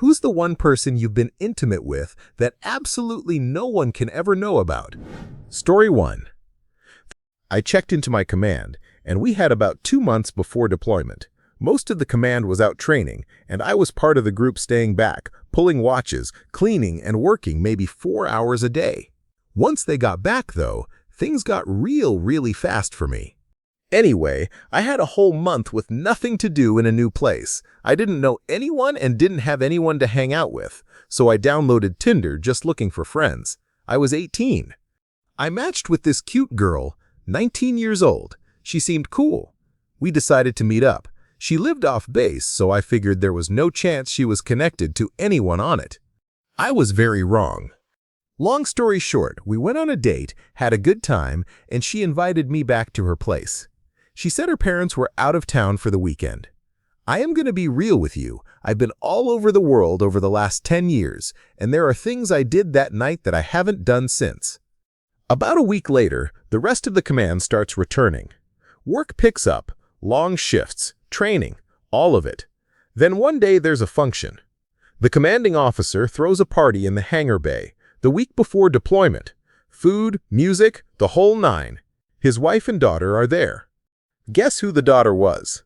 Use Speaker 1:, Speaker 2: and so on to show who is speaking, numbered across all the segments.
Speaker 1: Who's the one person you've been intimate with that absolutely no one can ever know about? Story 1. I checked into my command, and we had about 2 months before deployment. Most of the command was out training, and I was part of the group staying back, pulling watches, cleaning, and working maybe 4 hours a day. Once they got back, though, things got really fast for me. Anyway, I had a whole month with nothing to do in a new place. I didn't know anyone and didn't have anyone to hang out with, so I downloaded Tinder just looking for friends. I was 18. I matched with this cute girl, 19 years old. She seemed cool. We decided to meet up. She lived off base, so I figured there was no chance she was connected to anyone on it. I was very wrong. Long story short, we went on a date, had a good time, and she invited me back to her place. She said her parents were out of town for the weekend. I am going to be real with you. I've been all over the world over the last 10 years, and there are things I did that night that I haven't done since. About a week later, the rest of the command starts returning. Work picks up, long shifts, training, all of it. Then one day there's a function. The commanding officer throws a party in the hangar bay, the week before deployment. Food, music, the whole nine. His wife and daughter are there. Guess who the daughter was?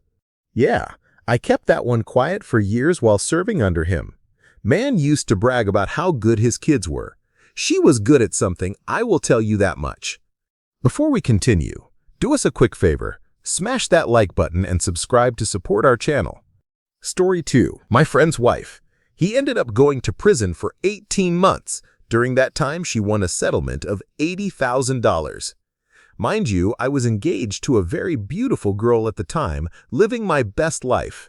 Speaker 1: Yeah, I kept that one quiet for years while serving under him. Man used to brag about how good his kids were. She was good at something, I will tell you that much. Before we continue, do us a quick favor. Smash that like button and subscribe to support our channel. Story 2. My friend's wife. He ended up going to prison for 18 months. During that time, she won a settlement of $80,000. Mind you, I was engaged to a very beautiful girl at the time, living my best life.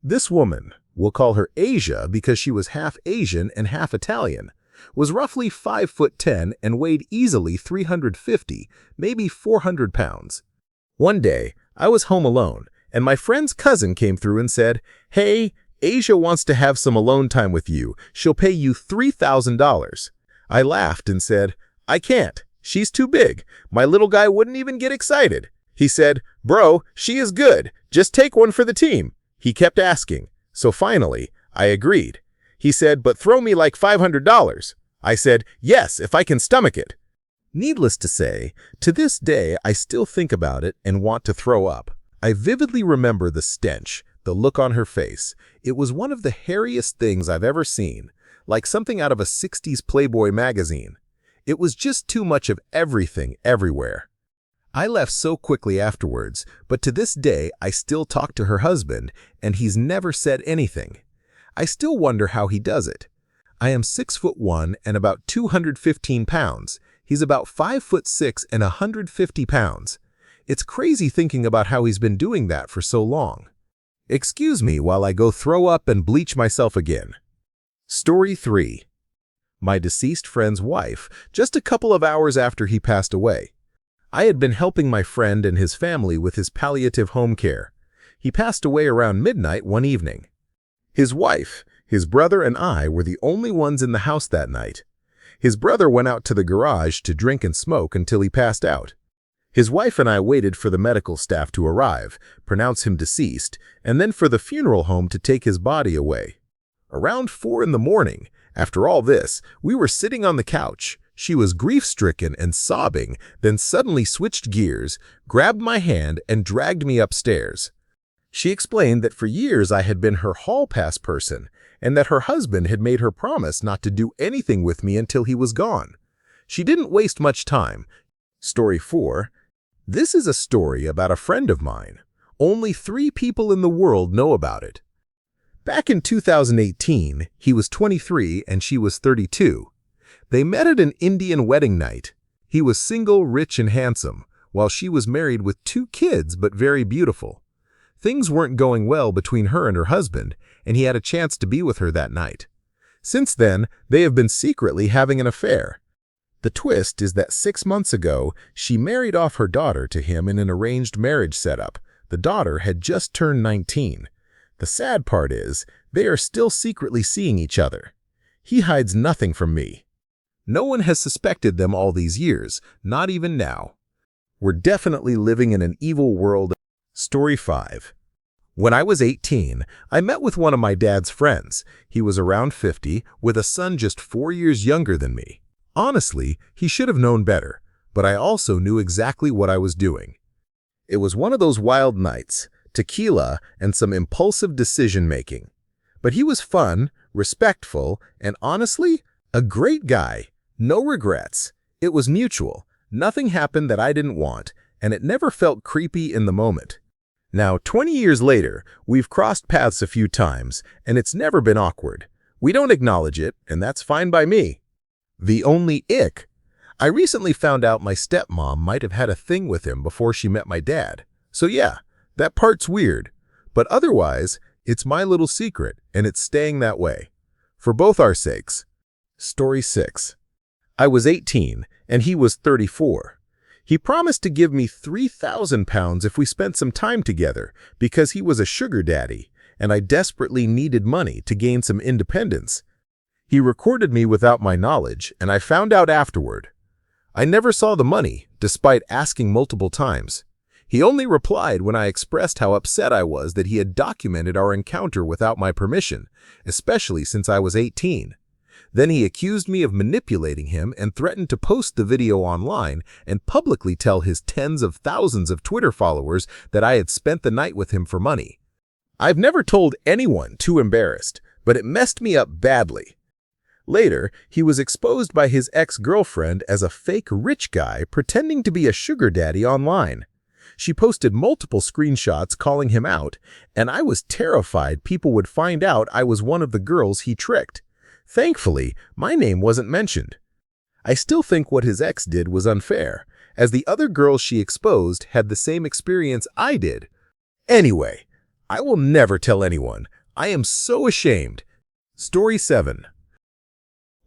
Speaker 1: This woman, we'll call her Asia because she was half Asian and half Italian, was roughly 5'10" and weighed easily 350, maybe 400 pounds. One day, I was home alone, and my friend's cousin came through and said, "Hey, Asia wants to have some alone time with you. She'll pay you $3,000. I laughed and said, "I can't. She's too big. My little guy wouldn't even get excited." He said, "Bro, she is good. Just take one for the team." He kept asking. So finally, I agreed. He said, "But throw me like $500. I said, "Yes, if I can stomach it." Needless to say, to this day, I still think about it and want to throw up. I vividly remember the stench, the look on her face. It was one of the hairiest things I've ever seen, like something out of a 60s Playboy magazine. It was just too much of everything everywhere. I left so quickly afterwards, but to this day, I still talk to her husband, and he's never said anything. I still wonder how he does it. I am 6'1" and about 215 pounds. He's about 5'6" and 150 pounds. It's crazy thinking about how he's been doing that for so long. Excuse me while I go throw up and bleach myself again. Story 3. My deceased friend's wife, just a couple of hours after he passed away. I had been helping my friend and his family with his palliative home care. He passed away around midnight one evening. His wife, his brother, and I were the only ones in the house that night. His brother went out to the garage to drink and smoke until he passed out. His wife and I waited for the medical staff to arrive, pronounce him deceased, and then for the funeral home to take his body away. Around 4 in the morning, after all this, we were sitting on the couch. She was grief-stricken and sobbing, then suddenly switched gears, grabbed my hand, and dragged me upstairs. She explained that for years I had been her hall pass person, and that her husband had made her promise not to do anything with me until he was gone. She didn't waste much time. Story 4. This is a story about a friend of mine. Only 3 people in the world know about it. Back in 2018, he was 23 and she was 32. They met at an Indian wedding night. He was single, rich, and handsome, while she was married with 2 kids but very beautiful. Things weren't going well between her and her husband, and he had a chance to be with her that night. Since then, they have been secretly having an affair. The twist is that 6 months ago, she married off her daughter to him in an arranged marriage setup. The daughter had just turned 19. The sad part is, they are still secretly seeing each other. He hides nothing from me. No one has suspected them all these years, not even now. We're definitely living in an evil world. Story 5. When I was 18, I met with one of my dad's friends. He was around 50, with a son just 4 years younger than me. Honestly, he should have known better, but I also knew exactly what I was doing. It was one of those wild nights, tequila and some impulsive decision-making. But he was fun, respectful, and honestly, a great guy. No regrets. It was mutual. Nothing happened that I didn't want, and it never felt creepy in the moment. Now, 20 years later, we've crossed paths a few times, and it's never been awkward. We don't acknowledge it, and that's fine by me. The only ick. I recently found out my stepmom might have had a thing with him before she met my dad. So yeah, that part's weird. But otherwise, it's my little secret, and it's staying that way. For both our sakes. Story 6. I was 18, and he was 34. He promised to give me £3,000 if we spent some time together because he was a sugar daddy, and I desperately needed money to gain some independence. He recorded me without my knowledge, and I found out afterward. I never saw the money, despite asking multiple times. He only replied when I expressed how upset I was that he had documented our encounter without my permission, especially since I was 18. Then he accused me of manipulating him and threatened to post the video online and publicly tell his tens of thousands of Twitter followers that I had spent the night with him for money. I've never told anyone, too embarrassed, but it messed me up badly. Later, he was exposed by his ex-girlfriend as a fake rich guy pretending to be a sugar daddy online. She posted multiple screenshots calling him out, and I was terrified people would find out I was one of the girls he tricked. Thankfully, my name wasn't mentioned. I still think what his ex did was unfair, as the other girls she exposed had the same experience I did. Anyway, I will never tell anyone. I am so ashamed. Story 7.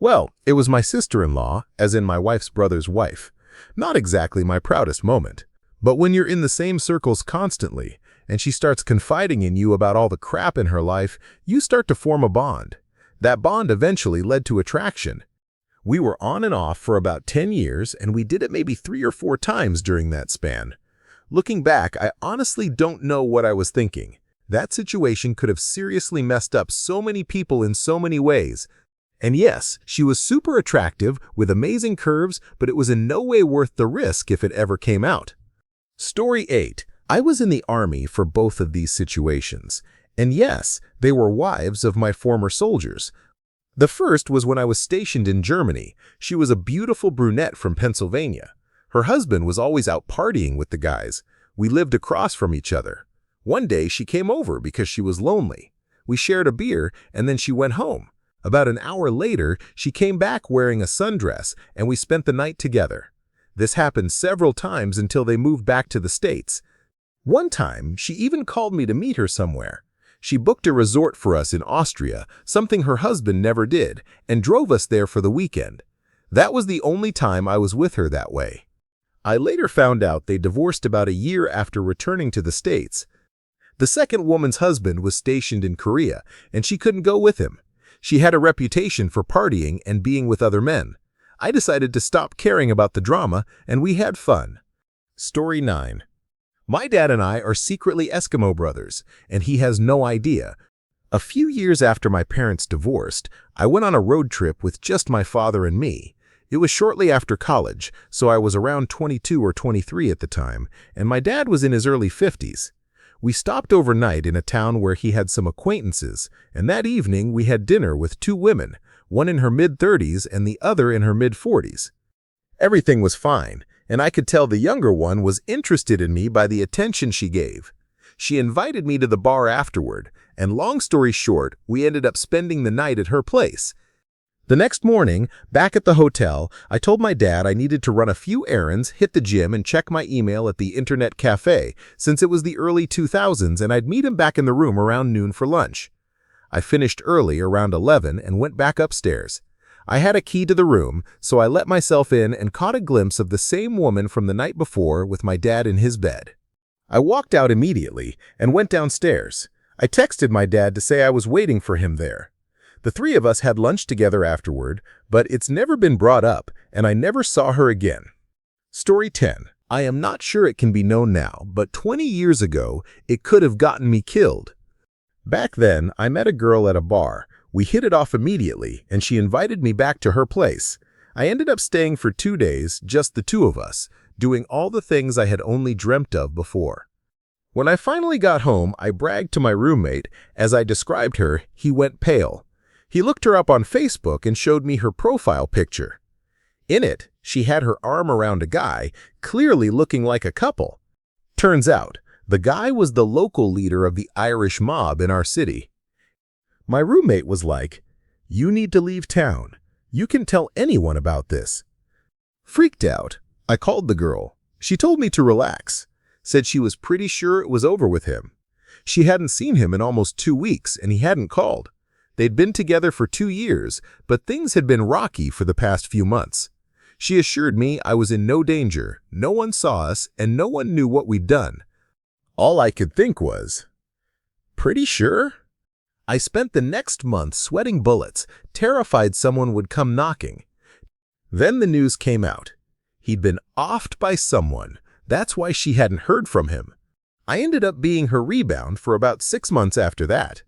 Speaker 1: Well, it was my sister-in-law, as in my wife's brother's wife. Not exactly my proudest moment. But when you're in the same circles constantly, and she starts confiding in you about all the crap in her life, you start to form a bond. That bond eventually led to attraction. We were on and off for about 10 years, and we did it maybe 3 or 4 times during that span. Looking back, I honestly don't know what I was thinking. That situation could have seriously messed up so many people in so many ways. And yes, she was super attractive with amazing curves, but it was in no way worth the risk if it ever came out. Story 8. I was in the army for both of these situations. And yes, they were wives of my former soldiers. The first was when I was stationed in Germany. She was a beautiful brunette from Pennsylvania. Her husband was always out partying with the guys. We lived across from each other. One day she came over because she was lonely. We shared a beer and then she went home. About an hour later, she came back wearing a sundress and we spent the night together. This happened several times until they moved back to the States. One time, she even called me to meet her somewhere. She booked a resort for us in Austria, something her husband never did, and drove us there for the weekend. That was the only time I was with her that way. I later found out they divorced about a year after returning to the States. The second woman's husband was stationed in Korea, and she couldn't go with him. She had a reputation for partying and being with other men. I decided to stop caring about the drama, and we had fun. Story 9. My dad and I are secretly Eskimo brothers, and he has no idea. A few years after my parents divorced, I went on a road trip with just my father and me. It was shortly after college, so I was around 22 or 23 at the time, and my dad was in his early 50s. We stopped overnight in a town where he had some acquaintances, and that evening we had dinner with 2 women, one in her mid-30s and the other in her mid-40s. Everything was fine, and I could tell the younger one was interested in me by the attention she gave. She invited me to the bar afterward, and long story short, we ended up spending the night at her place. The next morning, back at the hotel, I told my dad I needed to run a few errands, hit the gym, and check my email at the internet cafe, since it was the early 2000s and I'd meet him back in the room around noon for lunch. I finished early, around 11, and went back upstairs. I had a key to the room, so I let myself in and caught a glimpse of the same woman from the night before with my dad in his bed. I walked out immediately and went downstairs. I texted my dad to say I was waiting for him there. The 3 of us had lunch together afterward, but it's never been brought up, and I never saw her again. Story 10. I am not sure it can be known now, but 20 years ago, it could have gotten me killed. Back then, I met a girl at a bar. We hit it off immediately, and she invited me back to her place. I ended up staying for 2 days, just the two of us, doing all the things I had only dreamt of before. When I finally got home, I bragged to my roommate. As I described her, he went pale. He looked her up on Facebook and showed me her profile picture. In it, she had her arm around a guy, clearly looking like a couple. Turns out, the guy was the local leader of the Irish mob in our city. My roommate was like, "You need to leave town. You can tell anyone about this." Freaked out, I called the girl. She told me to relax, said she was pretty sure it was over with him. She hadn't seen him in almost 2 weeks, and he hadn't called. They'd been together for 2 years, but things had been rocky for the past few months. She assured me I was in no danger, no one saw us, and no one knew what we'd done. All I could think was, "Pretty sure?" I spent the next month sweating bullets, terrified someone would come knocking. Then the news came out. He'd been offed by someone. That's why she hadn't heard from him. I ended up being her rebound for about 6 months after that.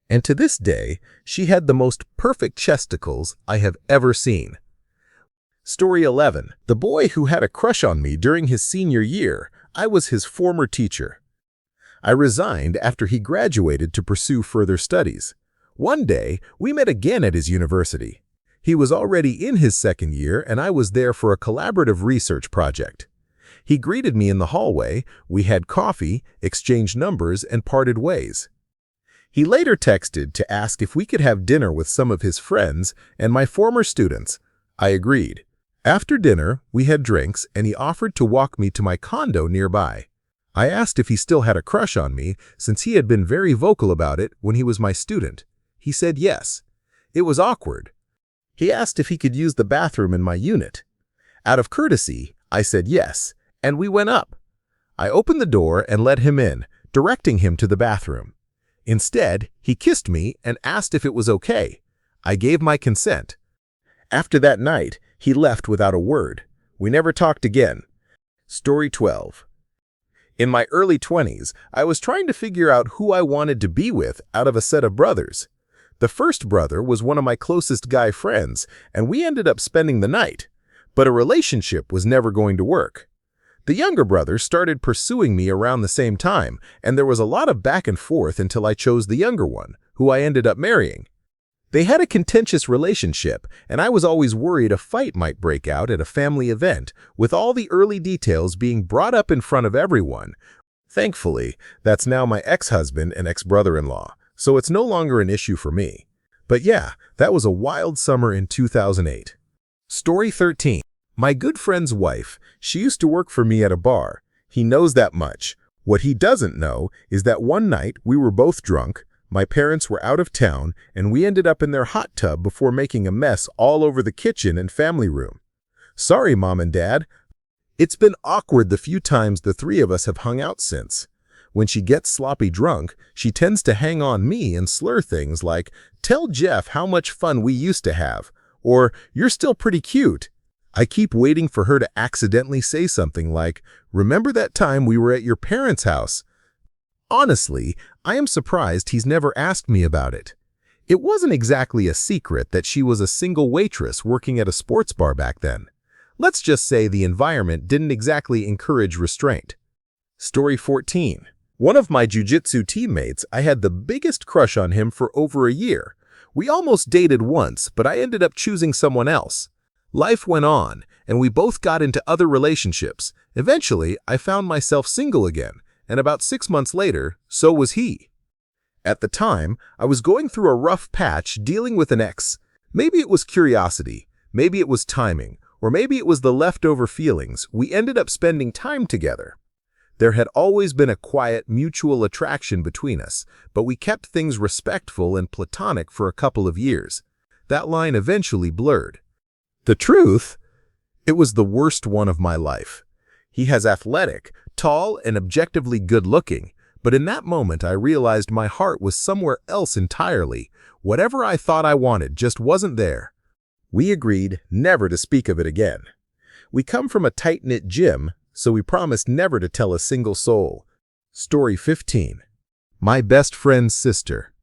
Speaker 1: And to this day, she had the most perfect chesticles I have ever seen. Story 11. The boy who had a crush on me during his senior year. I was his former teacher. I resigned after he graduated to pursue further studies. One day, we met again at his university. He was already in his second year, and I was there for a collaborative research project. He greeted me in the hallway, we had coffee, exchanged numbers, and parted ways. He later texted to ask if we could have dinner with some of his friends and my former students. I agreed. After dinner, we had drinks, and he offered to walk me to my condo nearby. I asked if he still had a crush on me, since he had been very vocal about it when he was my student. He said yes. It was awkward. He asked if he could use the bathroom in my unit. Out of courtesy, I said yes, and we went up. I opened the door and let him in, directing him to the bathroom. Instead, he kissed me and asked if it was okay. I gave my consent. After that night, he left without a word. We never talked again. Story 12. In my early 20s, I was trying to figure out who I wanted to be with out of a set of brothers. The first brother was one of my closest guy friends, and we ended up spending the night. But a relationship was never going to work. The younger brother started pursuing me around the same time, and there was a lot of back and forth until I chose the younger one, who I ended up marrying. They had a contentious relationship, and I was always worried a fight might break out at a family event, with all the early details being brought up in front of everyone. Thankfully, that's now my ex-husband and ex-brother-in-law, so it's no longer an issue for me. But yeah, that was a wild summer in 2008. Story 13. My good friend's wife, she used to work for me at a bar. He knows that much. What he doesn't know is that one night we were both drunk, my parents were out of town, and we ended up in their hot tub before making a mess all over the kitchen and family room. Sorry, Mom and Dad. It's been awkward the few times the three of us have hung out since. When she gets sloppy drunk, she tends to hang on me and slur things like, "Tell Jeff how much fun we used to have," or "You're still pretty cute." I keep waiting for her to accidentally say something like, "Remember that time we were at your parents' house?" Honestly, I am surprised he's never asked me about it. It wasn't exactly a secret that she was a single waitress working at a sports bar back then. Let's just say the environment didn't exactly encourage restraint. Story 14. One of my jiu-jitsu teammates, I had the biggest crush on him for over a year. We almost dated once, but I ended up choosing someone else. Life went on, and we both got into other relationships. Eventually, I found myself single again, and about 6 months later, so was he. At the time, I was going through a rough patch dealing with an ex. Maybe it was curiosity, maybe it was timing, or maybe it was the leftover feelings. We ended up spending time together. There had always been a quiet, mutual attraction between us, but we kept things respectful and platonic for a couple of years. That line eventually blurred. The truth? It was the worst one of my life. He has athletic, tall, and objectively good-looking, but in that moment I realized my heart was somewhere else entirely. Whatever I thought I wanted just wasn't there. We agreed never to speak of it again. We come from a tight-knit gym, so we promised never to tell a single soul. Story 15. My best friend's sister.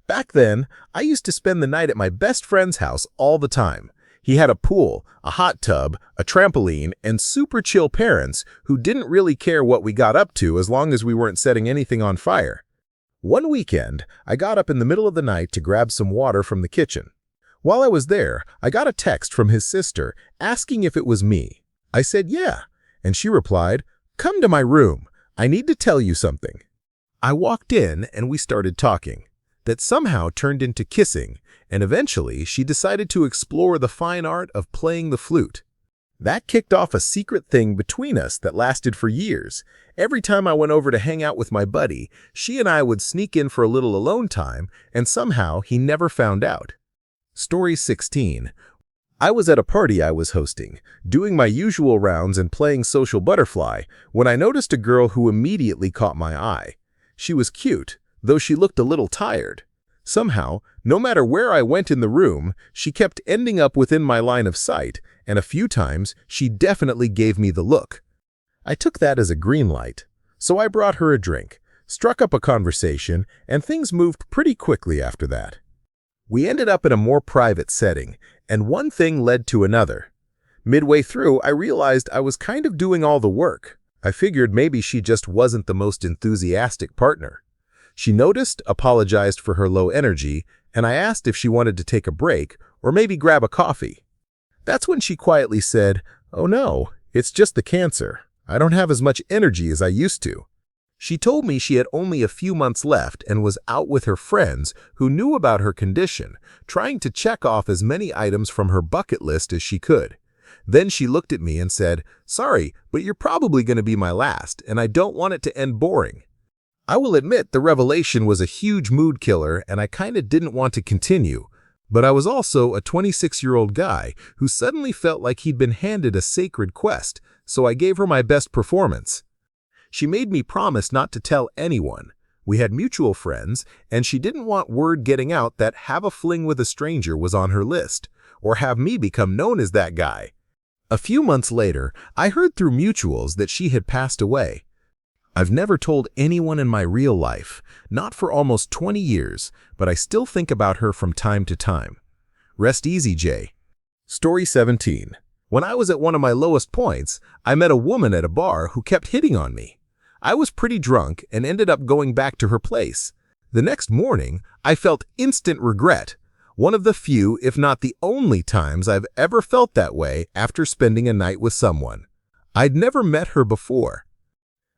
Speaker 1: Back then, I used to spend the night at my best friend's house all the time. He had a pool, a hot tub, a trampoline, and super chill parents who didn't really care what we got up to as long as we weren't setting anything on fire. One weekend, I got up in the middle of the night to grab some water from the kitchen. While I was there, I got a text from his sister asking if it was me. I said, yeah, and she replied, "Come to my room. I need to tell you something." I walked in and we started talking. That somehow turned into kissing, and eventually she decided to explore the fine art of playing the flute. That kicked off a secret thing between us that lasted for years. Every time I went over to hang out with my buddy, she and I would sneak in for a little alone time, and somehow he never found out. Story 16. I was at a party I was hosting, doing my usual rounds and playing social butterfly, when I noticed a girl who immediately caught my eye. She was cute, though she looked a little tired. Somehow, no matter where I went in the room, she kept ending up within my line of sight, and a few times she definitely gave me the look. I took that as a green light, so I brought her a drink, struck up a conversation, and things moved pretty quickly after that. We ended up in a more private setting, and one thing led to another. Midway through, I realized I was kind of doing all the work. I figured maybe she just wasn't the most enthusiastic partner. She noticed, apologized for her low energy, and I asked if she wanted to take a break or maybe grab a coffee. That's when she quietly said, "Oh no, it's just the cancer. I don't have as much energy as I used to." She told me she had only a few months left and was out with her friends who knew about her condition, trying to check off as many items from her bucket list as she could. Then she looked at me and said, "Sorry, but you're probably going to be my last, and I don't want it to end boring." I will admit the revelation was a huge mood killer and I kinda didn't want to continue, but I was also a 26-year-old guy who suddenly felt like he'd been handed a sacred quest, so I gave her my best performance. She made me promise not to tell anyone. We had mutual friends, and she didn't want word getting out that have a fling with a stranger was on her list, or have me become known as that guy. A few months later, I heard through mutuals that she had passed away. I've never told anyone in my real life, not for almost 20 years, but I still think about her from time to time. Rest easy, Jay. Story 17. When I was at one of my lowest points, I met a woman at a bar who kept hitting on me. I was pretty drunk and ended up going back to her place. The next morning, I felt instant regret. One of the few, if not the only times I've ever felt that way after spending a night with someone. I'd never met her before.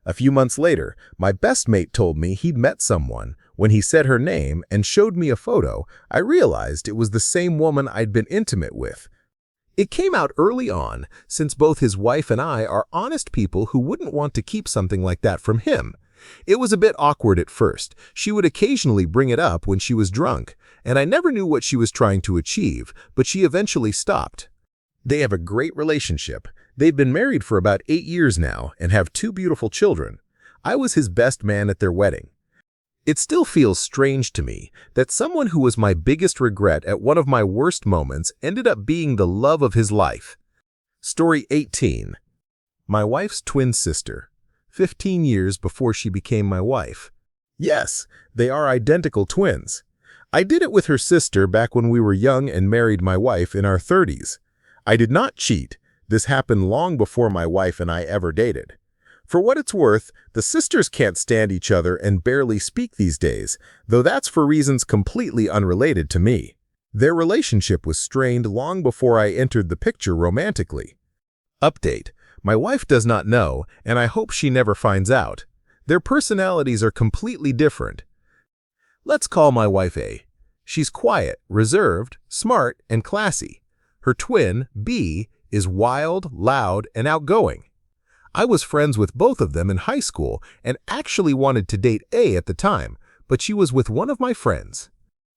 Speaker 1: A few months later, my best mate told me he'd met someone. When he said her name and showed me a photo, I realized it was the same woman I'd been intimate with. It came out early on, since both his wife and I are honest people who wouldn't want to keep something like that from him. It was a bit awkward at first. She would occasionally bring it up when she was drunk, and I never knew what she was trying to achieve, but she eventually stopped. They have a great relationship. They've been married for about 8 years now and have 2 beautiful children. I was his best man at their wedding. It still feels strange to me that someone who was my biggest regret at one of my worst moments ended up being the love of his life. Story 18. My wife's twin sister, 15 years before she became my wife. Yes, they are identical twins. I did it with her sister back when we were young and married my wife in our 30s. I did not cheat. This happened long before my wife and I ever dated. For what it's worth, the sisters can't stand each other and barely speak these days, though that's for reasons completely unrelated to me. Their relationship was strained long before I entered the picture romantically. Update: my wife does not know, and I hope she never finds out. Their personalities are completely different. Let's call my wife A. She's quiet, reserved, smart, and classy. Her twin, B, is wild, loud, and outgoing. I was friends with both of them in high school and actually wanted to date A at the time, but she was with one of my friends.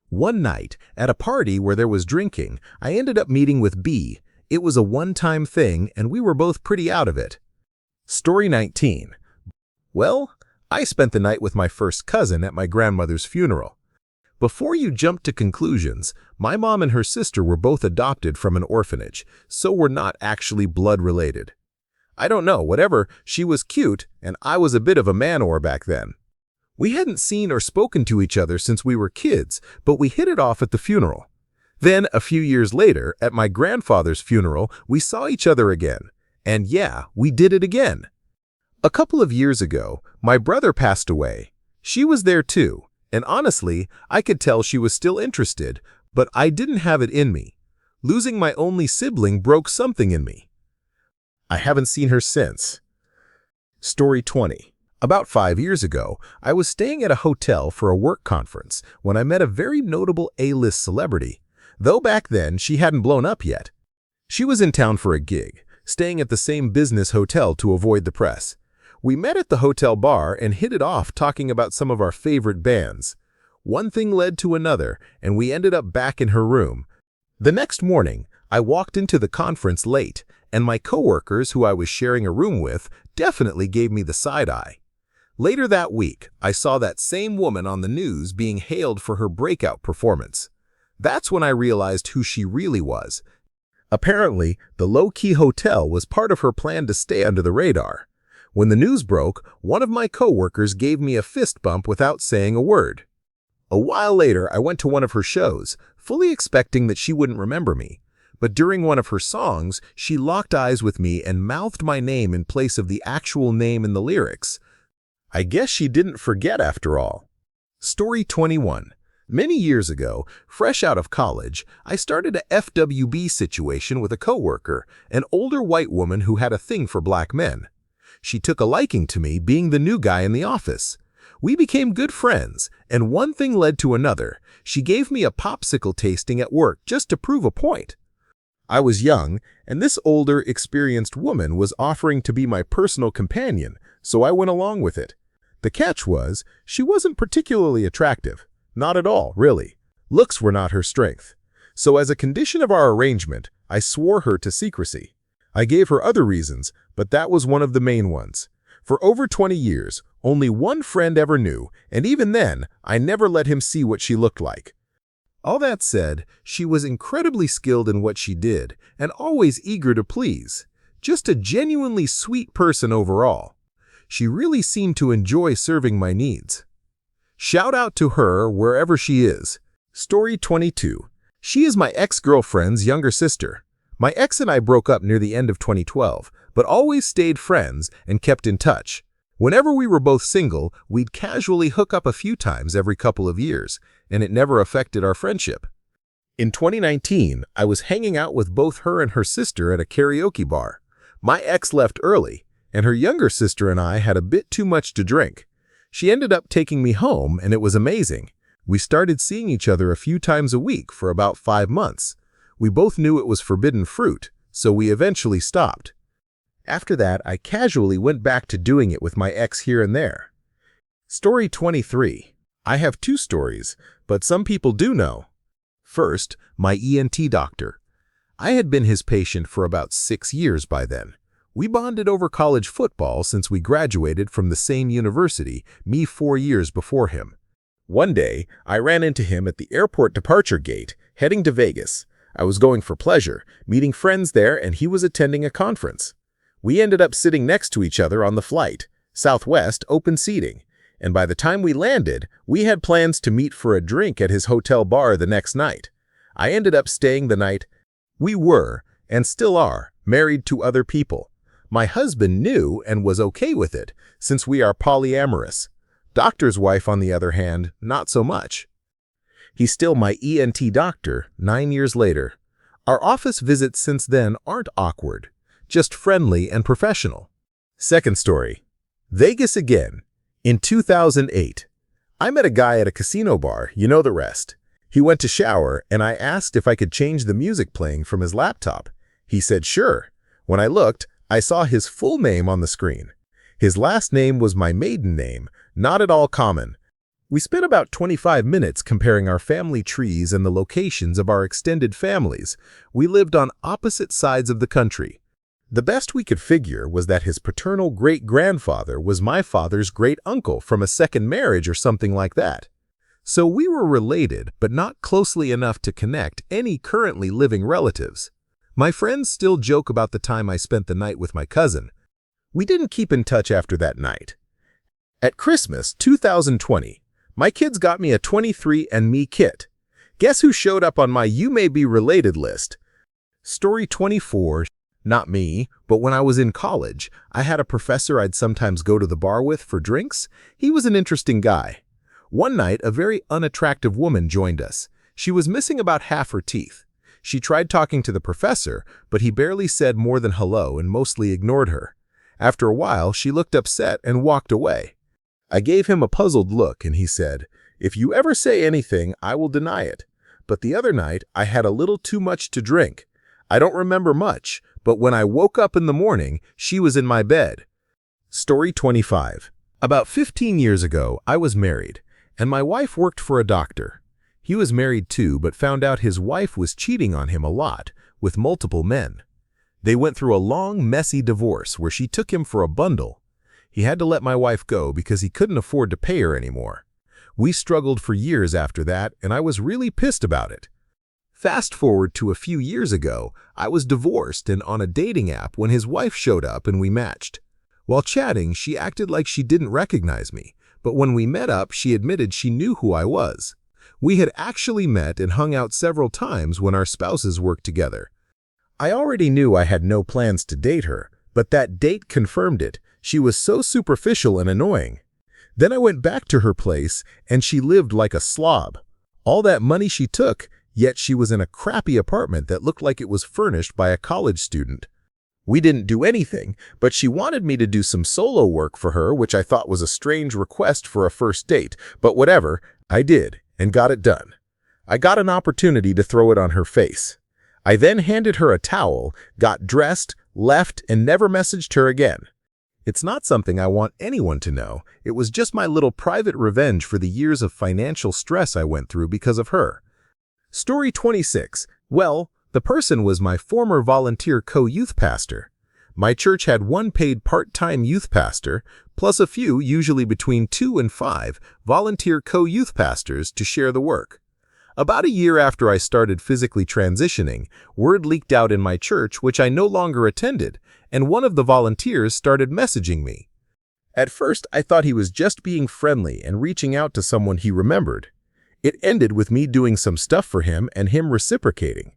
Speaker 1: One night, at a party where there was drinking, I ended up meeting with B. It was a one-time thing, and we were both pretty out of it. Story 19. Well, I spent the night with my first cousin at my grandmother's funeral. Before you jump to conclusions, my mom and her sister were both adopted from an orphanage, so we're not actually blood related. I don't know, whatever. She was cute, and I was a bit of a man-or back then. We hadn't seen or spoken to each other since we were kids, but we hit it off at the funeral. Then, a few years later, at my grandfather's funeral, we saw each other again. And yeah, we did it again. A couple of years ago, my brother passed away. She was there too, and honestly, I could tell she was still interested, but I didn't have it in me. Losing my only sibling broke something in me. I haven't seen her since. Story 20. About 5 years ago, I was staying at a hotel for a work conference when I met a very notable A-list celebrity, though back then she hadn't blown up yet. She was in town for a gig, staying at the same business hotel to avoid the press. We met at the hotel bar and hit it off talking about some of our favorite bands. One thing led to another, and we ended up back in her room. The next morning, I walked into the conference late, and my coworkers, who I was sharing a room with, definitely gave me the side-eye. Later that week, I saw that same woman on the news being hailed for her breakout performance. That's when I realized who she really was. Apparently, the low-key hotel was part of her plan to stay under the radar. When the news broke, one of my coworkers gave me a fist bump without saying a word. A while later, I went to one of her shows, fully expecting that she wouldn't remember me. But during one of her songs, she locked eyes with me and mouthed my name in place of the actual name in the lyrics. I guess she didn't forget after all. Story 21. Many years ago, fresh out of college, I started a FWB situation with a coworker, an older white woman who had a thing for black men. She took a liking to me, being the new guy in the office. We became good friends, and one thing led to another. She gave me a popsicle tasting at work just to prove a point. I was young, and this older, experienced woman was offering to be my personal companion, so I went along with it. The catch was, she wasn't particularly attractive. Not at all, really. Looks were not her strength. So as a condition of our arrangement, I swore her to secrecy. I gave her other reasons, but that was one of the main ones. For over 20 years, only one friend ever knew, and even then, I never let him see what she looked like. All that said, she was incredibly skilled in what she did, and always eager to please. Just a genuinely sweet person overall. She really seemed to enjoy serving my needs. Shout out to her wherever she is. Story 22. She is my ex-girlfriend's younger sister. My ex and I broke up near the end of 2012, but always stayed friends and kept in touch. Whenever we were both single, we'd casually hook up a few times every couple of years, and it never affected our friendship. In 2019, I was hanging out with both her and her sister at a karaoke bar. My ex left early, and her younger sister and I had a bit too much to drink. She ended up taking me home, and it was amazing. We started seeing each other a few times a week for about 5 months. We both knew it was forbidden fruit, so we eventually stopped. After that, I casually went back to doing it with my ex here and there. Story 23. I have 2 stories, but some people do know. First, my ENT doctor. I had been his patient for about 6 years by then. We bonded over college football since we graduated from the same university, me 4 years before him. One day, I ran into him at the airport departure gate, heading to Vegas. I was going for pleasure, meeting friends there, and he was attending a conference. We ended up sitting next to each other on the flight, Southwest open seating, and by the time we landed, we had plans to meet for a drink at his hotel bar the next night. I ended up staying the night. We were, and still are, married to other people. My husband knew and was okay with it, since we are polyamorous. Doctor's wife, on the other hand, not so much. He's still my ENT doctor 9 years later. Our office visits since then aren't awkward, just friendly and professional. Second story. Vegas again. In 2008. I met a guy at a casino bar, you know the rest. He went to shower, and I asked if I could change the music playing from his laptop. He said sure. When I looked, I saw his full name on the screen. His last name was my maiden name, not at all common. We spent about 25 minutes comparing our family trees and the locations of our extended families. We lived on opposite sides of the country. The best we could figure was that his paternal great-grandfather was my father's great-uncle from a second marriage or something like that. So we were related, but not closely enough to connect any currently living relatives. My friends still joke about the time I spent the night with my cousin. We didn't keep in touch after that night. At Christmas 2020, my kids got me a 23andMe kit. Guess who showed up on my You May Be Related list? Story 24. Not me, but when I was in college, I had a professor I'd sometimes go to the bar with for drinks. He was an interesting guy. One night, a very unattractive woman joined us. She was missing about half her teeth. She tried talking to the professor, but he barely said more than hello and mostly ignored her. After a while, she looked upset and walked away. I gave him a puzzled look and he said, "If you ever say anything, I will deny it. But the other night, I had a little too much to drink. I don't remember much, but when I woke up in the morning, she was in my bed." Story 25. About 15 years ago, I was married, and my wife worked for a doctor. He was married too, but found out his wife was cheating on him a lot, with multiple men. They went through a long, messy divorce where she took him for a bundle. He had to let my wife go because he couldn't afford to pay her anymore. We struggled for years after that, and I was really pissed about it. Fast forward to a few years ago, I was divorced and on a dating app when his wife showed up and we matched. While chatting, she acted like she didn't recognize me, but when we met up, she admitted she knew who I was. We had actually met and hung out several times when our spouses worked together. I already knew I had no plans to date her, but that date confirmed it. She was so superficial and annoying. Then I went back to her place, and she lived like a slob. All that money she took, yet she was in a crappy apartment that looked like it was furnished by a college student. We didn't do anything, but she wanted me to do some solo work for her, which I thought was a strange request for a first date, but whatever, I did, and got it done. I got an opportunity to throw it on her face. I then handed her a towel, got dressed, left, and never messaged her again. It's not something I want anyone to know. It was just my little private revenge for the years of financial stress I went through because of her. Story 26. Well, the person was my former volunteer co-youth pastor. My church had one paid part-time youth pastor, plus a few, usually between 2 and 5, volunteer co-youth pastors to share the work. About a year after I started physically transitioning, word leaked out in my church, which I no longer attended, and one of the volunteers started messaging me. At first, I thought he was just being friendly and reaching out to someone he remembered. It ended with me doing some stuff for him and him reciprocating.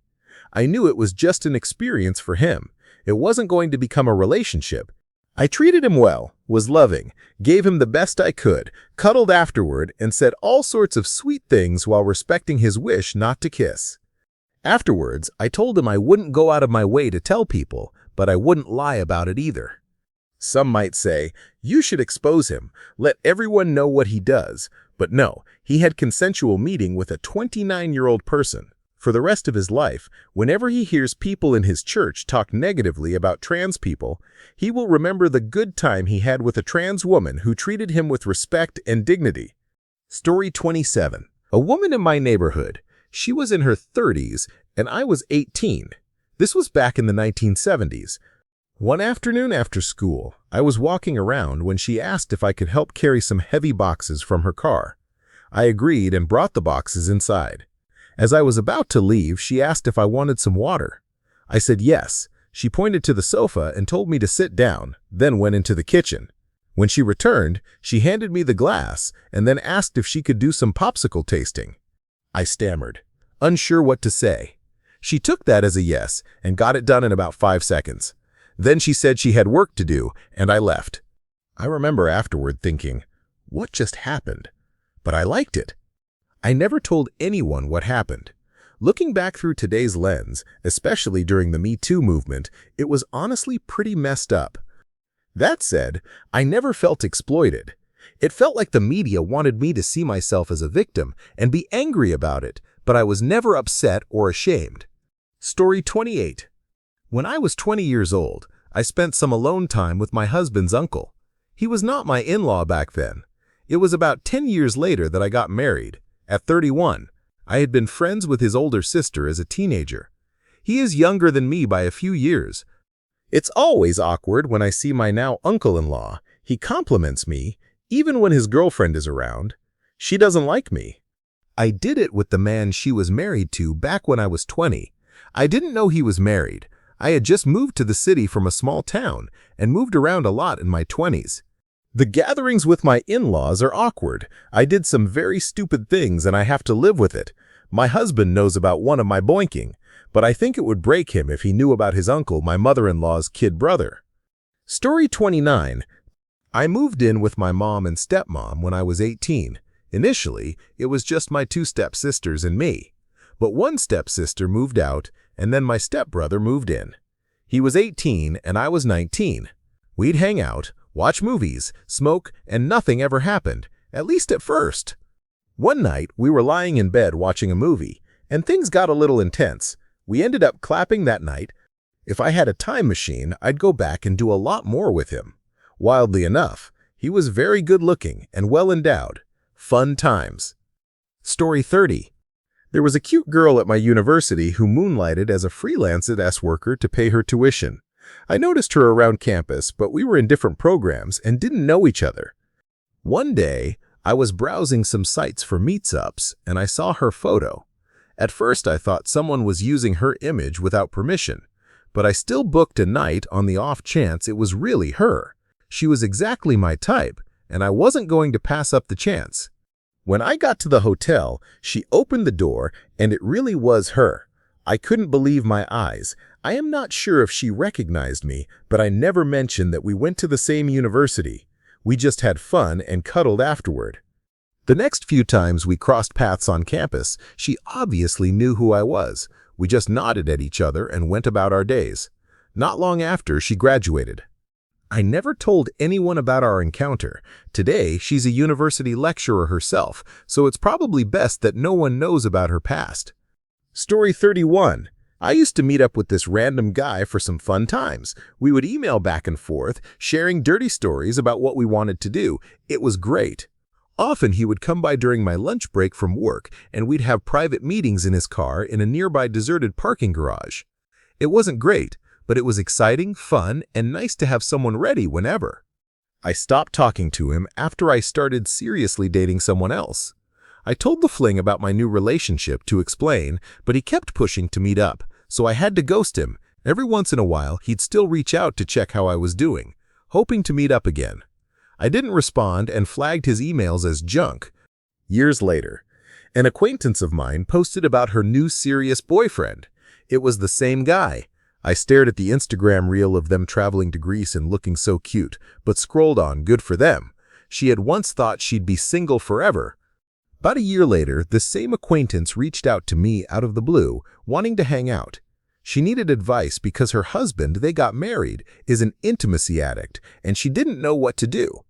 Speaker 1: I knew it was just an experience for him. It wasn't going to become a relationship. I treated him well, was loving, gave him the best I could, cuddled afterward, and said all sorts of sweet things while respecting his wish not to kiss. Afterwards, I told him I wouldn't go out of my way to tell people, but I wouldn't lie about it either. Some might say, you should expose him, let everyone know what he does, but no, he had consensual meeting with a 29-year-old person. For the rest of his life, whenever he hears people in his church talk negatively about trans people, he will remember the good time he had with a trans woman who treated him with respect and dignity. Story 27. A woman in my neighborhood. She was in her 30s and I was 18. This was back in the 1970s. One afternoon after school, I was walking around when she asked if I could help carry some heavy boxes from her car. I agreed and brought the boxes inside. As I was about to leave, she asked if I wanted some water. I said yes. She pointed to the sofa and told me to sit down, then went into the kitchen. When she returned, she handed me the glass and then asked if she could do some popsicle tasting. I stammered, unsure what to say. She took that as a yes and got it done in about 5 seconds. Then she said she had work to do, and I left. I remember afterward thinking, what just happened? But I liked it. I never told anyone what happened. Looking back through today's lens, especially during the Me Too movement, it was honestly pretty messed up. That said, I never felt exploited. It felt like the media wanted me to see myself as a victim and be angry about it, but I was never upset or ashamed. Story 28. When I was 20 years old, I spent some alone time with my husband's uncle. He was not my in-law back then. It was about 10 years later that I got married. At 31, I had been friends with his older sister as a teenager. He is younger than me by a few years. It's always awkward when I see my now uncle-in-law. He compliments me, even when his girlfriend is around. She doesn't like me. I did it with the man she was married to back when I was 20. I didn't know he was married. I had just moved to the city from a small town and moved around a lot in my 20s. The gatherings with my in-laws are awkward. I did some very stupid things and I have to live with it. My husband knows about one of my boinking, but I think it would break him if he knew about his uncle, my mother-in-law's kid brother. Story 29. I moved in with my mom and stepmom when I was 18. Initially, it was just my two stepsisters and me. But one stepsister moved out, and then my stepbrother moved in. He was 18 and I was 19. We'd hang out, watch movies, smoke, and nothing ever happened, at least at first. One night, we were lying in bed watching a movie, and things got a little intense. We ended up clapping that night. If I had a time machine, I'd go back and do a lot more with him. Wildly enough, he was very good-looking and well-endowed. Fun times. Story 30. There was a cute girl at my university who moonlighted as a freelance desk worker to pay her tuition. I noticed her around campus, but we were in different programs and didn't know each other. One day, I was browsing some sites for meetups and I saw her photo. At first, I thought someone was using her image without permission, but I still booked a night on the off chance it was really her. She was exactly my type, and I wasn't going to pass up the chance. When I got to the hotel, she opened the door, and it really was her. I couldn't believe my eyes. I am not sure if she recognized me, but I never mentioned that we went to the same university. We just had fun and cuddled afterward. The next few times we crossed paths on campus, she obviously knew who I was. We just nodded at each other and went about our days. Not long after, she graduated. I never told anyone about our encounter. Today, she's a university lecturer herself, so it's probably best that no one knows about her past. Story 31. I used to meet up with this random guy for some fun times. We would email back and forth, sharing dirty stories about what we wanted to do. It was great. Often he would come by during my lunch break from work, and we'd have private meetings in his car in a nearby deserted parking garage. It wasn't great, but it was exciting, fun, and nice to have someone ready whenever. I stopped talking to him after I started seriously dating someone else. I told the fling about my new relationship to explain, but he kept pushing to meet up, so I had to ghost him. Every once in a while, he'd still reach out to check how I was doing, hoping to meet up again. I didn't respond and flagged his emails as junk. Years later, an acquaintance of mine posted about her new serious boyfriend. It was the same guy. I stared at the Instagram reel of them traveling to Greece and looking so cute, but scrolled on, good for them. She had once thought she'd be single forever. About a year later, this same acquaintance reached out to me out of the blue, wanting to hang out. She needed advice because her husband, they got married, is an intimacy addict, and she didn't know what to do.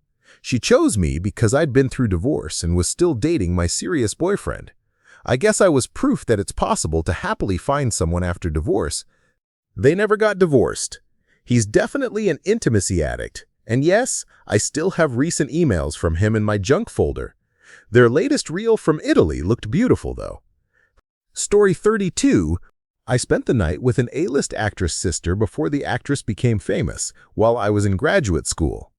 Speaker 1: She chose me because I'd been through divorce and was still dating my serious boyfriend. I guess I was proof that it's possible to happily find someone after divorce. They never got divorced. He's definitely an intimacy addict, and yes, I still have recent emails from him in my junk folder. Their latest reel from Italy looked beautiful, though. Story 32. I spent the night with an A-list actress sister before the actress became famous, while I was in graduate school.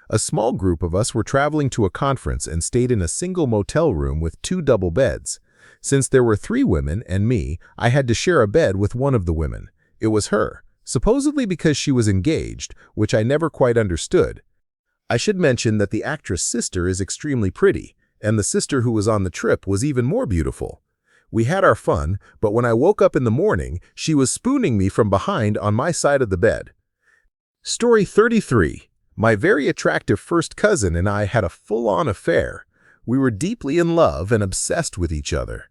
Speaker 1: A small group of us were traveling to a conference and stayed in a single motel room with 2 double beds. Since there were 3 women and me, I had to share a bed with one of the women. It was her, supposedly because she was engaged, which I never quite understood. I should mention that the actress' sister is extremely pretty, and the sister who was on the trip was even more beautiful. We had our fun, but when I woke up in the morning, she was spooning me from behind on my side of the bed. Story 33. My very attractive first cousin and I had a full-on affair. We were deeply in love and obsessed with each other.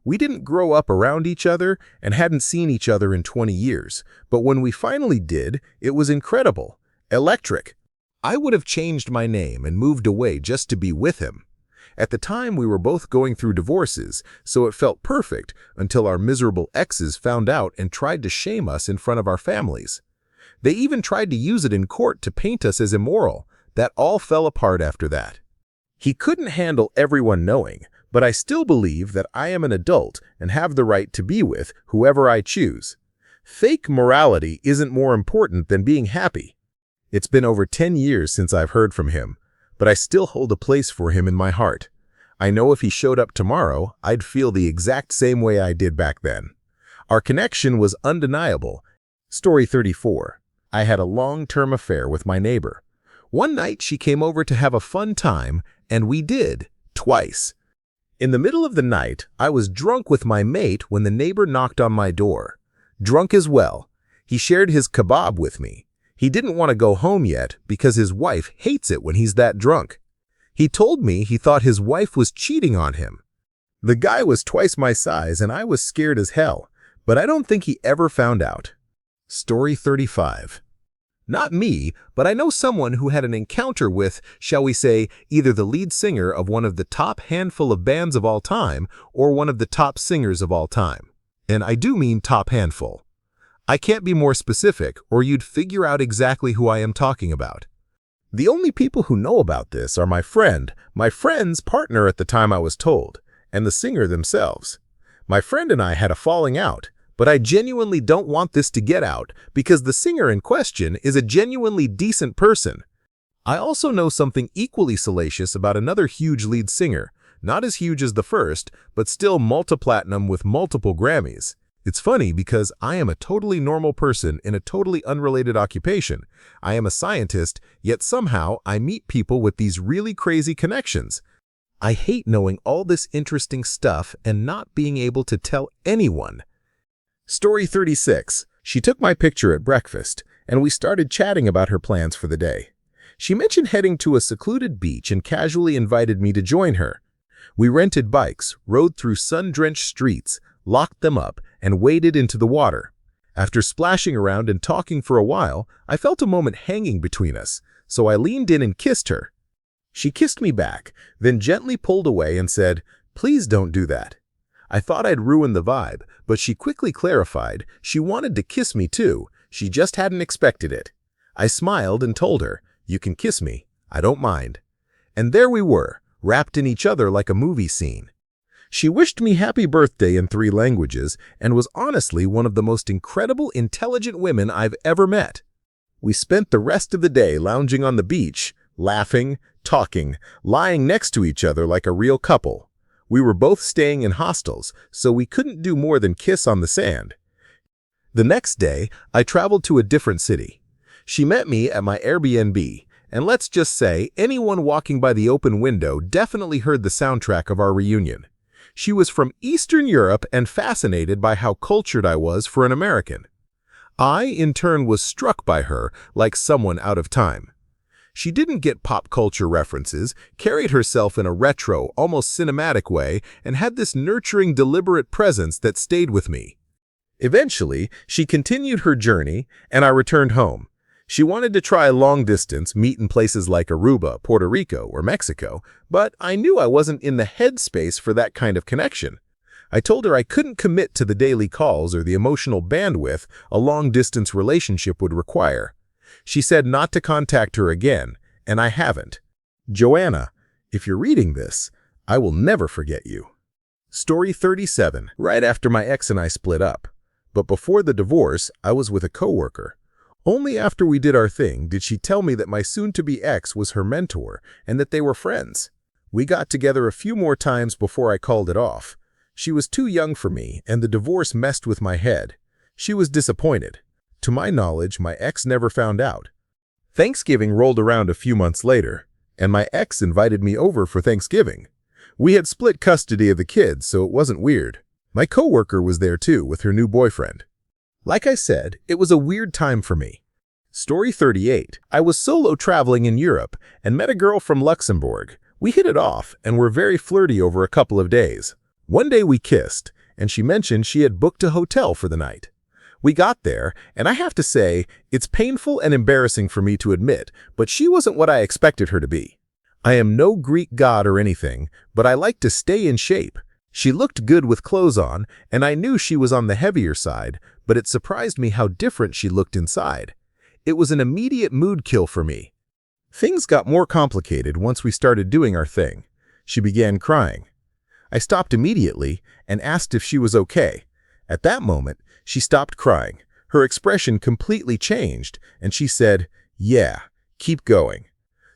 Speaker 1: We didn't grow up around each other and hadn't seen each other in 20 years, but when we finally did, it was incredible. Electric. I would have changed my name and moved away just to be with him. At the time, we were both going through divorces, so it felt perfect until our miserable exes found out and tried to shame us in front of our families. They even tried to use it in court to paint us as immoral. That all fell apart after that. He couldn't handle everyone knowing, but I still believe that I am an adult and have the right to be with whoever I choose. Fake morality isn't more important than being happy. It's been over 10 years since I've heard from him, but I still hold a place for him in my heart. I know if he showed up tomorrow, I'd feel the exact same way I did back then. Our connection was undeniable. Story 34. I had a long-term affair with my neighbor. One night she came over to have a fun time, and we did, twice. In the middle of the night, I was drunk with my mate when the neighbor knocked on my door. Drunk as well. He shared his kebab with me. He didn't want to go home yet because his wife hates it when he's that drunk. He told me he thought his wife was cheating on him. The guy was twice my size and I was scared as hell, but I don't think he ever found out. Story 35. Not me, but I know someone who had an encounter with, shall we say, either the lead singer of one of the top handful of bands of all time or one of the top singers of all time. And I do mean top handful. I can't be more specific or you'd figure out exactly who I am talking about. The only people who know about this are my friend's partner at the time I was told, and the singer themselves. My friend and I had a falling out, but I genuinely don't want this to get out because the singer in question is a genuinely decent person. I also know something equally salacious about another huge lead singer, not as huge as the first, but still multi-platinum with multiple Grammys. It's funny because I am a totally normal person in a totally unrelated occupation. I am a scientist, yet somehow I meet people with these really crazy connections. I hate knowing all this interesting stuff and not being able to tell anyone. Story 36. She took my picture at breakfast, and we started chatting about her plans for the day. She mentioned heading to a secluded beach and casually invited me to join her. We rented bikes, rode through sun-drenched streets, locked them up, and waded into the water. After splashing around and talking for a while, I felt a moment hanging between us, so I leaned in and kissed her. She kissed me back, then gently pulled away and said, "Please don't do that." I thought I'd ruined the vibe, but she quickly clarified she wanted to kiss me too, she just hadn't expected it. I smiled and told her, "You can kiss me, I don't mind." And there we were, wrapped in each other like a movie scene. She wished me happy birthday in 3 languages and was honestly one of the most incredible, intelligent women I've ever met. We spent the rest of the day lounging on the beach, laughing, talking, lying next to each other like a real couple. We were both staying in hostels, so we couldn't do more than kiss on the sand. The next day, I traveled to a different city. She met me at my Airbnb, and let's just say anyone walking by the open window definitely heard the soundtrack of our reunion. She was from Eastern Europe and fascinated by how cultured I was for an American. I, in turn, was struck by her like someone out of time. She didn't get pop culture references, carried herself in a retro, almost cinematic way, and had this nurturing, deliberate presence that stayed with me. Eventually, she continued her journey, and I returned home. She wanted to try long distance, meet in places like Aruba, Puerto Rico, or Mexico, but I knew I wasn't in the headspace for that kind of connection. I told her I couldn't commit to the daily calls or the emotional bandwidth a long-distance relationship would require. She said not to contact her again, and I haven't. Joanna, if you're reading this, I will never forget you. Story 37. Right after my ex and I split up. But before the divorce, I was with a coworker. Only after we did our thing did she tell me that my soon-to-be ex was her mentor and that they were friends. We got together a few more times before I called it off. She was too young for me, and the divorce messed with my head. She was disappointed. To my knowledge, my ex never found out. Thanksgiving rolled around a few months later, and my ex invited me over for Thanksgiving. We had split custody of the kids, so it wasn't weird. My coworker was there too with her new boyfriend. Like I said, it was a weird time for me. Story 38. I was solo traveling in Europe and met a girl from Luxembourg. We hit it off and were very flirty over a couple of days. One day we kissed, and she mentioned she had booked a hotel for the night. We got there, and I have to say, it's painful and embarrassing for me to admit, but she wasn't what I expected her to be. I am no Greek god or anything, but I like to stay in shape. She looked good with clothes on, and I knew she was on the heavier side, but it surprised me how different she looked inside. It was an immediate mood kill for me. Things got more complicated once we started doing our thing. She began crying. I stopped immediately and asked if she was okay. At that moment, she stopped crying. Her expression completely changed, and she said, "Yeah, keep going."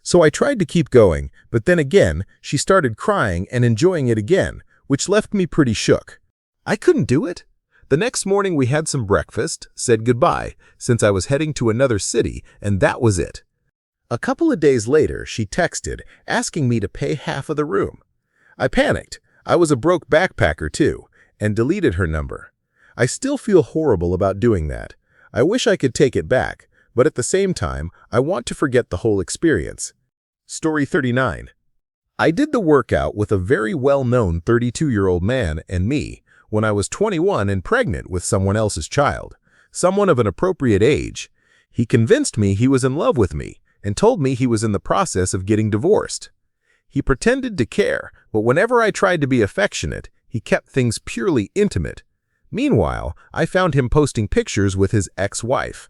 Speaker 1: So I tried to keep going, but then again, she started crying and enjoying it again, which left me pretty shook. I couldn't do it. The next morning we had some breakfast, said goodbye, since I was heading to another city, and that was it. A couple of days later, she texted, asking me to pay half of the room. I panicked. I was a broke backpacker too, and deleted her number. I still feel horrible about doing that. I wish I could take it back, but at the same time, I want to forget the whole experience. Story 39. I did the workout with a very well-known 32-year-old man and me when I was 21 and pregnant with someone else's child, someone of an appropriate age. He convinced me he was in love with me and told me he was in the process of getting divorced. He pretended to care, but whenever I tried to be affectionate, he kept things purely intimate. Meanwhile, I found him posting pictures with his ex-wife.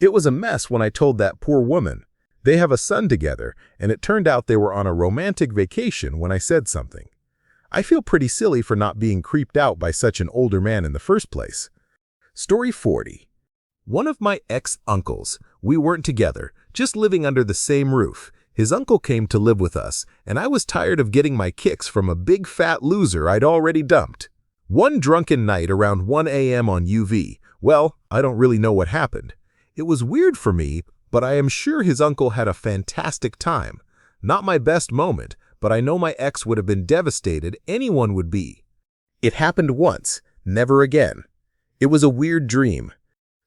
Speaker 1: It was a mess when I told that poor woman. They have a son together, and it turned out they were on a romantic vacation when I said something. I feel pretty silly for not being creeped out by such an older man in the first place. Story 40. One of my ex-uncles, we weren't together, just living under the same roof. His uncle came to live with us, and I was tired of getting my kicks from a big fat loser I'd already dumped. One drunken night around 1 a.m. on UV, well, I don't really know what happened. It was weird for me, but I am sure his uncle had a fantastic time. Not my best moment, but I know my ex would have been devastated, anyone would be. It happened once, never again. It was a weird dream.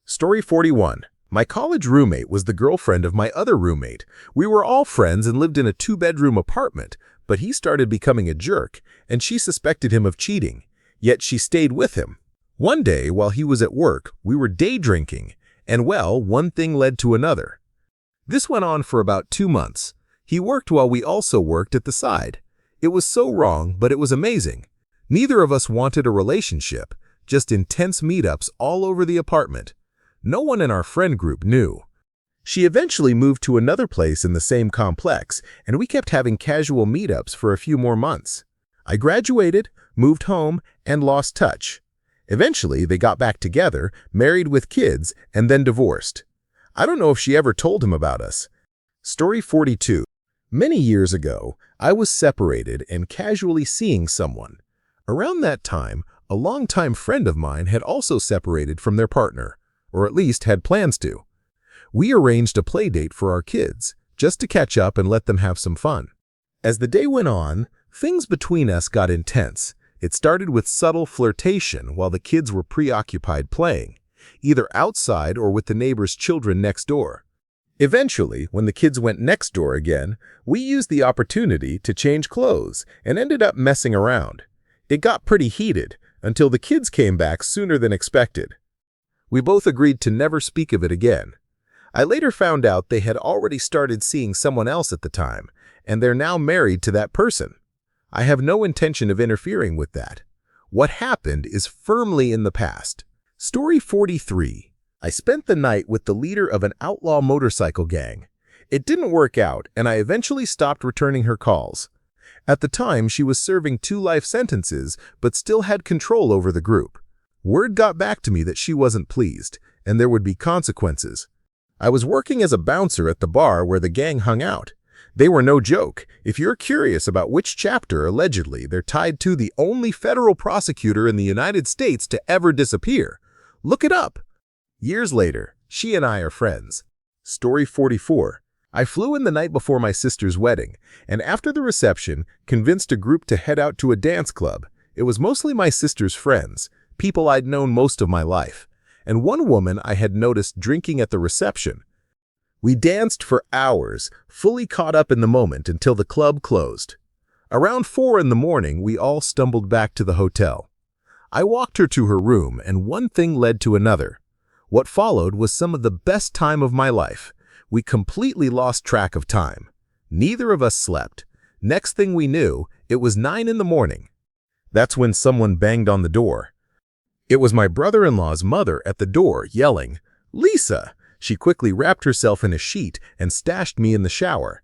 Speaker 1: Story 41. My college roommate was the girlfriend of my other roommate. We were all friends and lived in a 2-bedroom apartment, but he started becoming a jerk, and she suspected him of cheating. Yet she stayed with him. One day, while he was at work, we were day drinking, and well, one thing led to another. This went on for about 2 months. He worked while we also worked at the side. It was so wrong, but it was amazing. Neither of us wanted a relationship, just intense meetups all over the apartment. No one in our friend group knew. She eventually moved to another place in the same complex, and we kept having casual meetups for a few more months. I graduated, moved home, and lost touch. Eventually, they got back together, married with kids, and then divorced. I don't know if she ever told him about us. Story 42. Many years ago, I was separated and casually seeing someone. Around that time, a longtime friend of mine had also separated from their partner, or at least had plans to. We arranged a play date for our kids, just to catch up and let them have some fun. As the day went on, things between us got intense. It started with subtle flirtation while the kids were preoccupied playing, either outside or with the neighbor's children next door. Eventually, when the kids went next door again, we used the opportunity to change clothes and ended up messing around. It got pretty heated until the kids came back sooner than expected. We both agreed to never speak of it again. I later found out they had already started seeing someone else at the time, and they're now married to that person. I have no intention of interfering with that. What happened is firmly in the past. Story 43. I spent the night with the leader of an outlaw motorcycle gang. It didn't work out, and I eventually stopped returning her calls. At the time, she was serving 2 life sentences, but still had control over the group. Word got back to me that she wasn't pleased, and there would be consequences. I was working as a bouncer at the bar where the gang hung out. They were no joke. If you're curious about which chapter allegedly they're tied to, the only federal prosecutor in the United States to ever disappear, look it up. Years later, she and I are friends. Story 44. I flew in the night before my sister's wedding, and after the reception, convinced a group to head out to a dance club. It was mostly my sister's friends, people I'd known most of my life, and one woman I had noticed drinking at the reception. We danced for hours, fully caught up in the moment until the club closed. Around 4 in the morning, we all stumbled back to the hotel. I walked her to her room, and one thing led to another. What followed was some of the best time of my life. We completely lost track of time. Neither of us slept. Next thing we knew, it was 9 in the morning. That's when someone banged on the door. It was my brother-in-law's mother at the door, yelling, "Lisa!" She quickly wrapped herself in a sheet and stashed me in the shower.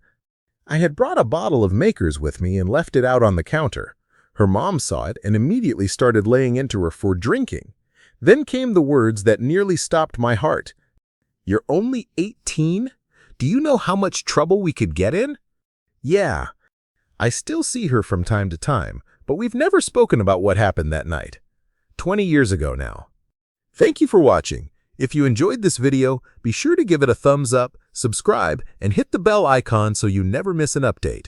Speaker 1: I had brought a bottle of Maker's with me and left it out on the counter. Her mom saw it and immediately started laying into her for drinking. Then came the words that nearly stopped my heart. "You're only 18? Do you know how much trouble we could get in?" Yeah. I still see her from time to time, but we've never spoken about what happened that night. 20 years ago now. Thank you for watching. If you enjoyed this video, be sure to give it a thumbs up, subscribe, and hit the bell icon so you never miss an update.